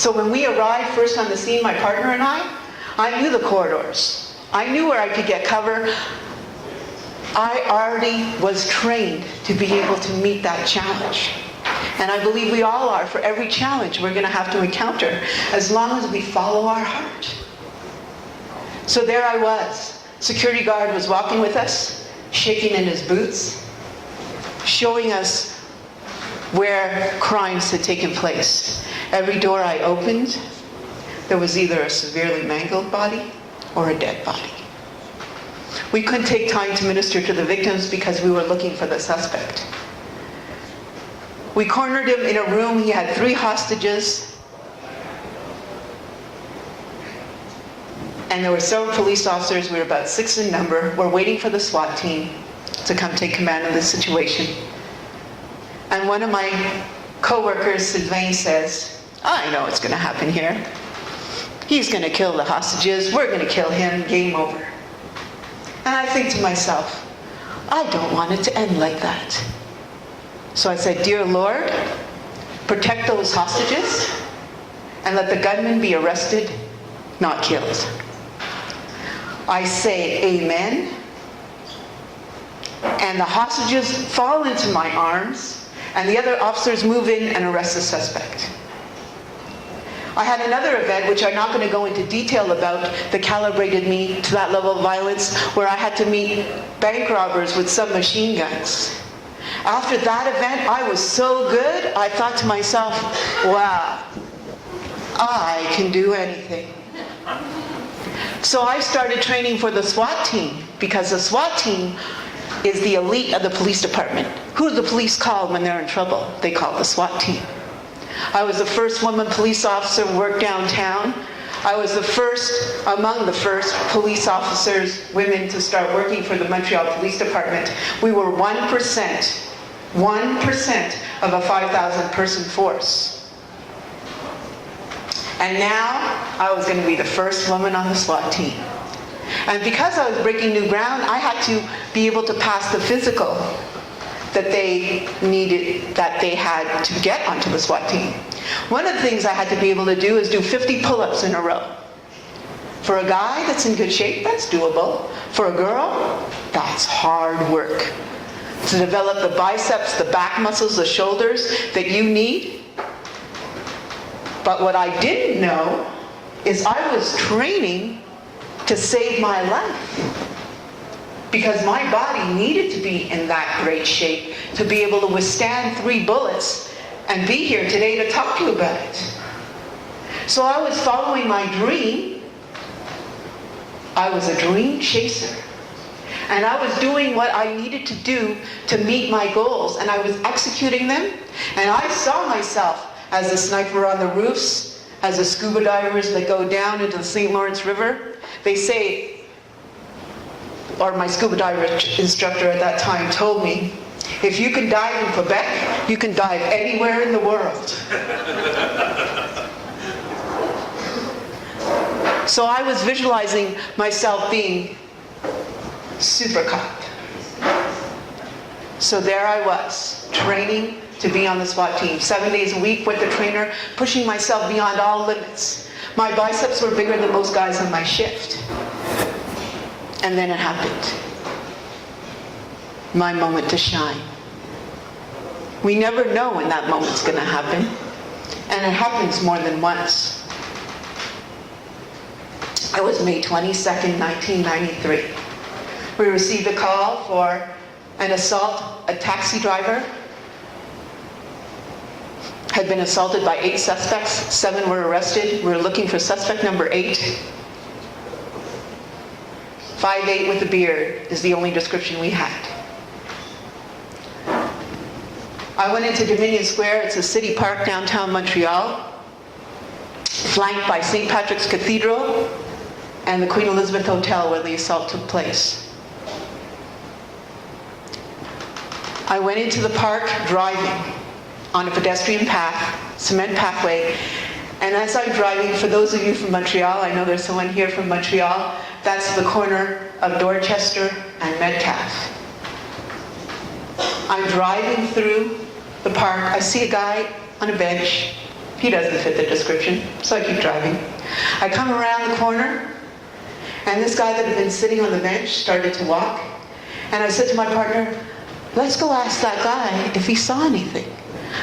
So when we arrived first on the scene, my partner and I knew the corridors. I knew where I could get cover. I already was trained to be able to meet that challenge. And I believe we all are for every challenge we're going to have to encounter, as long as we follow our heart. So there I was. Security guard was walking with us, shaking in his boots, showing us where crimes had taken place. Every door I opened, there was either a severely mangled body or a dead body. We couldn't take time to minister to the victims because we were looking for the suspect. We cornered him in a room. He had 3 hostages. And there were several police officers. We were about 6 in number. We're waiting for the SWAT team to come take command of the situation. And one of my co-workers, Sylvain, says, I know what's going to happen here. He's going to kill the hostages. We're going to kill him. Game over. And I think to myself, I don't want it to end like that. So I said, Dear Lord, protect those hostages and let the gunman be arrested, not killed. I say amen, and the hostages fall into my arms, and the other officers move in and arrest the suspect. I had another event, which I'm not going to go into detail about, that calibrated me to that level of violence, where I had to meet bank robbers with submachine guns. After that event, I was so good, I thought to myself, wow, I can do anything. So I started training for the SWAT team, because the SWAT team is the elite of the police department. Who do the police call when they're in trouble? They call the SWAT team. I was the first woman police officer to work downtown. I was among the first police officers, women, to start working for the Montreal Police Department. We were 1% of a 5,000 person force. And now I was going to be the first woman on the SWAT team. And because I was breaking new ground, I had to be able to pass the physical that they needed, that they had to get onto the SWAT team. One of the things I had to be able to do is do 50 pull-ups in a row. For a guy that's in good shape, that's doable. For a girl, that's hard work. To develop the biceps, the back muscles, the shoulders that you need. But what I didn't know is I was training to save my life. Because my body needed to be in that great shape to be able to withstand 3 bullets and be here today to talk to you about it. So I was following my dream. I was a dream chaser. And I was doing what I needed to do to meet my goals. And I was executing them. And I saw myself as a sniper on the roofs, as the scuba divers that go down into the St. Lawrence River. They say, or my scuba diver instructor at that time told me, if you can dive in Quebec, you can dive anywhere in the world. So I was visualizing myself being super cop. So there I was, training to be on the SWAT team, 7 days a week with the trainer, pushing myself beyond all limits. My biceps were bigger than most guys on my shift. And then it happened. My moment to shine. We never know when that moment's going to happen. And it happens more than once. It was May 22nd, 1993. We received a call for an assault. A taxi driver had been assaulted by 8 suspects. 7 were arrested. We were looking for suspect number 8. 5'8" with a beard is the only description we had. I went into Dominion Square. It's a city park downtown Montreal, flanked by St. Patrick's Cathedral and the Queen Elizabeth Hotel where the assault took place. I went into the park driving on a pedestrian path, cement pathway, and as I'm driving, for those of you from Montreal, I know there's someone here from Montreal, that's the corner of Dorchester and Metcalfe. I'm driving through the park. I see a guy on a bench. He doesn't fit the description, so I keep driving. I come around the corner, and this guy that had been sitting on the bench started to walk. And I said to my partner, let's go ask that guy if he saw anything.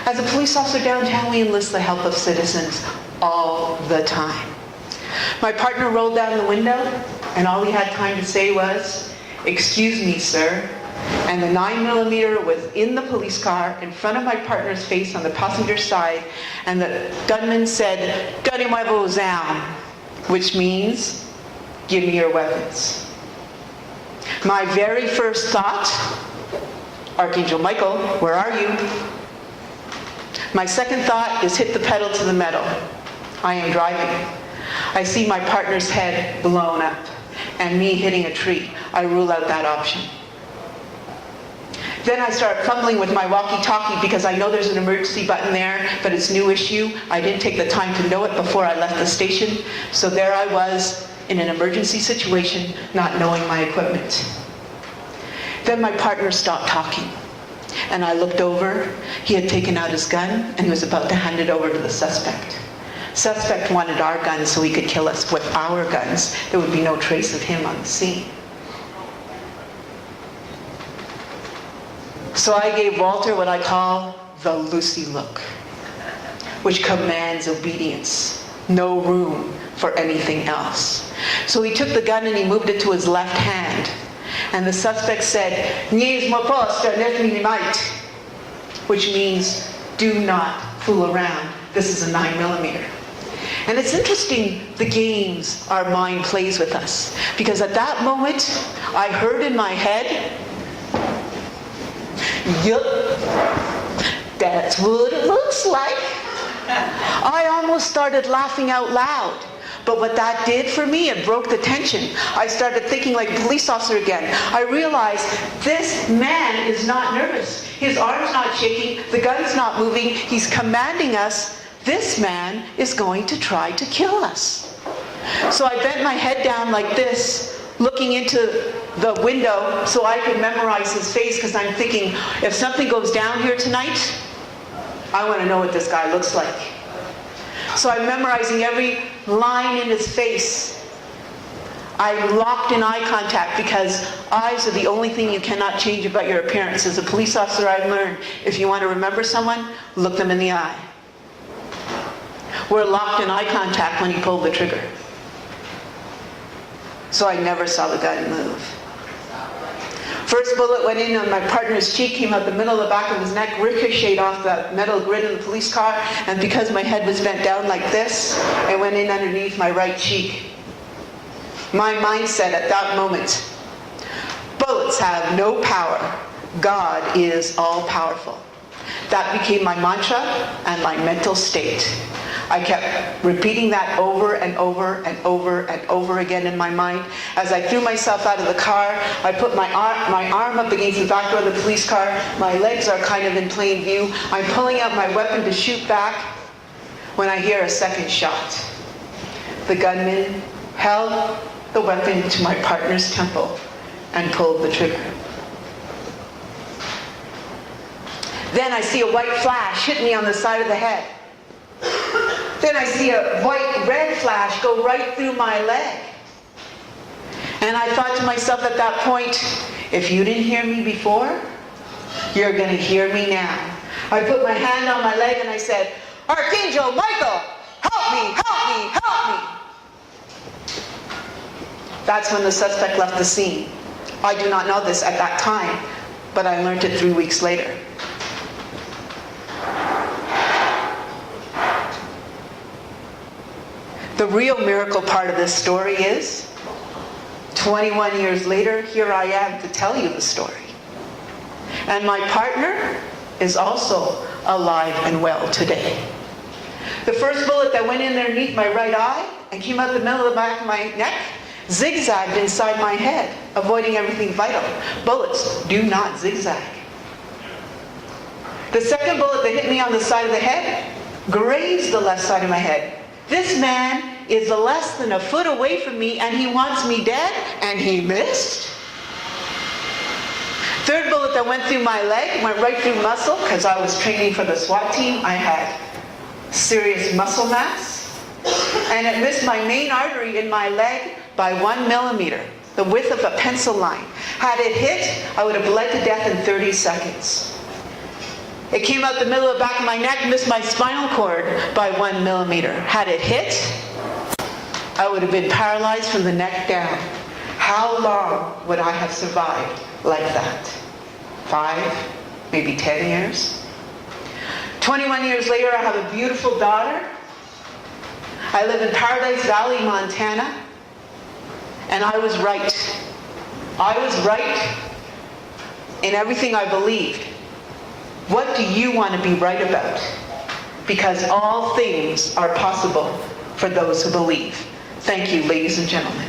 As a police officer downtown, we enlist the help of citizens all the time. My partner rolled down the window, and all he had time to say was, "Excuse me, sir." And the 9mm was in the police car in front of my partner's face on the passenger side, and the gunman said, "Donnez-moi vos armes," which means, "Give me your weapons." My very first thought, Archangel Michael, where are you? My second thought is hit the pedal to the metal. I am driving. I see my partner's head blown up and me hitting a tree. I rule out that option. Then I start fumbling with my walkie-talkie because I know there's an emergency button there, but it's new issue. I didn't take the time to know it before I left the station. So there I was in an emergency situation, not knowing my equipment. Then my partner stopped talking, and I looked over. He had taken out his gun, and he was about to hand it over to the suspect. Suspect wanted our guns so he could kill us with our guns. There would be no trace of him on the scene. So I gave Walter what I call the Lucy look, which commands obedience. No room for anything else. So he took the gun and he moved it to his left hand. And the suspect said, "Nie zmoposta, net minimite," which means, do not fool around. This is a 9mm. And it's interesting the games our mind plays with us. Because at that moment, I heard in my head, "Yup, that's what it looks like." I almost started laughing out loud. But what that did for me, it broke the tension. I started thinking like a police officer again. I realized this man is not nervous. His arm's not shaking. The gun's not moving. He's commanding us. This man is going to try to kill us. So I bent my head down like this, looking into the window so I could memorize his face, because I'm thinking, if something goes down here tonight, I want to know what this guy looks like. So I'm memorizing every line in his face. I'm locked in eye contact because eyes are the only thing you cannot change about your appearance. As a police officer, I've learned if you want to remember someone, look them in the eye. We're locked in eye contact when he pulled the trigger. So I never saw the gun move. First bullet went in on my partner's cheek, came out the middle of the back of his neck, ricocheted off the metal grid in the police car, and because my head was bent down like this, it went in underneath my right cheek. My mindset at that moment, bullets have no power. God is all-powerful. That became my mantra and my mental state. I kept repeating that over and over and over and over again in my mind. As I threw myself out of the car, I put my arm up against the back door of the police car. My legs are kind of in plain view. I'm pulling out my weapon to shoot back when I hear a second shot. The gunman held the weapon to my partner's temple and pulled the trigger. Then I see a white flash hit me on the side of the head. Then I see a red flash go right through my leg. And I thought to myself at that point, if you didn't hear me before, you're going to hear me now. I put my hand on my leg and I said, "Archangel Michael, help me, help me, help me." That's when the suspect left the scene. I do not know this at that time, but I learned it 3 weeks later. The real miracle part of this story is, 21 years later, here I am to tell you the story. And my partner is also alive and well today. The first bullet that went in underneath my right eye and came out the middle of the back of my neck zigzagged inside my head, avoiding everything vital. Bullets do not zigzag. The second bullet that hit me on the side of the head grazed the left side of my head. This man is less than a foot away from me and he wants me dead, and he missed. Third bullet that went through my leg went right through muscle, because I was training for the SWAT team. I had serious muscle mass, and it missed my main artery in my leg by 1 millimeter, the width of a pencil line. Had it hit, I would have bled to death in 30 seconds. It came out the middle of the back of my neck, missed my spinal cord by 1 millimeter. Had it hit, I would have been paralyzed from the neck down. How long would I have survived like that? 5, maybe 10 years? 21 years later, I have a beautiful daughter. I live in Paradise Valley, Montana. And I was right. I was right in everything I believed. What do you want to be right about? Because all things are possible for those who believe. Thank you, ladies and gentlemen.